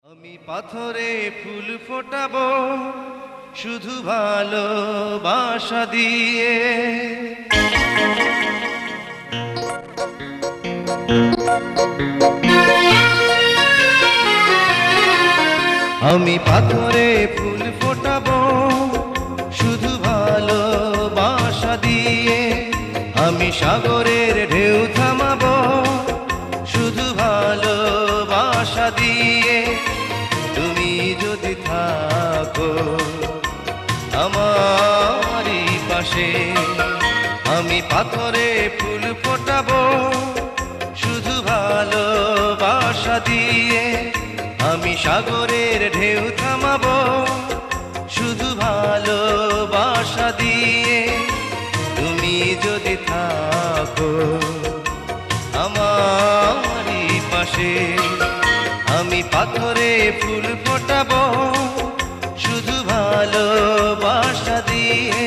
আমি পাথরে ফুল ফোটাবো শুধু ভালোবাসা দিয়ে। আমি পাথরে ফুল ফোটাবো শুধু ভালোবাসা দিয়ে। আমি সাগরের ঢেউ থামাবো শুধু ভালোবাসা দিয়ে। তুমি যদি থাকো আমারই পাশে, আমি পাথরে ফুল ফোটাবো শুধু ভালোবাসা দিয়ে। আমি সাগরের ঢেউ থামাবো শুধু ভালোবাসা দিয়ে। তুমি যদি থাকো আমারই পাশে, আমি পাথরে ফুল ফোটাবো শুধু ভালোবাসা দিয়ে।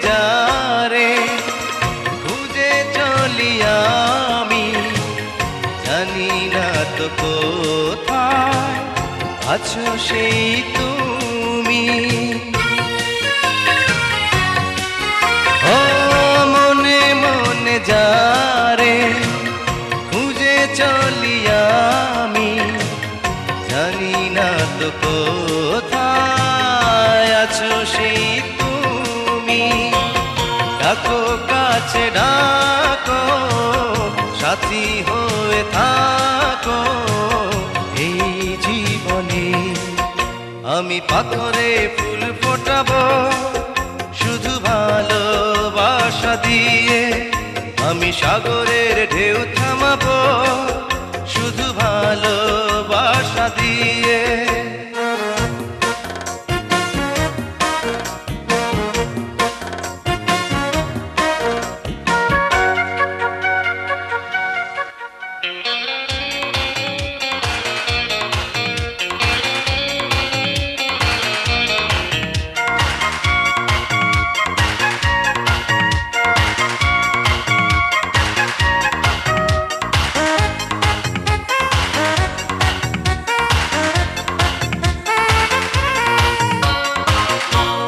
যারে খুঁজে চলি আমি, জানি না তো কোথায় আছো সেই তুমি। ও মনে মনে যারে খুঁজে চলি আমি, জানি না তো কোথায় আছো সেই তুমি। ডাকো কাছে ডাকো, সাথী হয়ে থাকো এই জীবনে। আমি পাথরে ফুল ফোটাবো শুধু ভালোবাসা দিয়ে। আমি সাগরের ঢেউ থামাবো শুধু ভালোবাসা দিয়ে।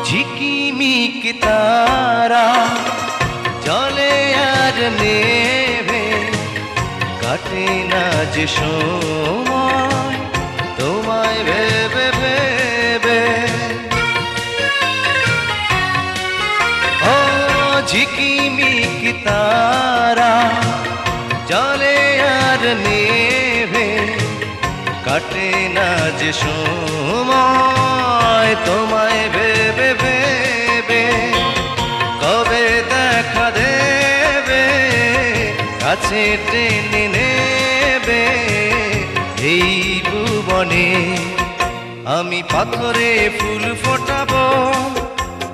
ঝিকিমিক তারা জলে আর নেভে, কাটে না যে সময় তোমায় ভেবে ভেবে। ও ঝিকিমিক তারা জলে আর নেভে, কাটে না যে সময় তোমায় ভেবে ভেবে। কবে দেখা দেবে কাছে টেনে নেবে এই ভুবনে। আমি পাথরে ফুল ফোটাবো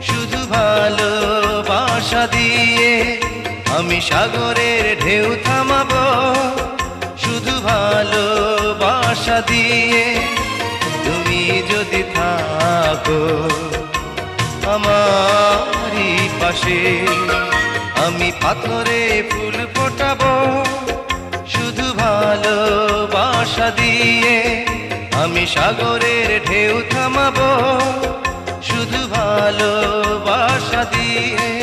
শুধু ভালোবাসা দিয়ে। আমি সাগরের ঢেউ থামাবো শুধু ভালোবাসা দিয়ে। তুমি যদি থাকো আমারই পাশে, আমি পাথরে ফুল ফোটাবো শুধু ভালোবাসা দিয়ে। আমি সাগরের ঢেউ থামাবো শুধু ভালোবাসা দিয়ে।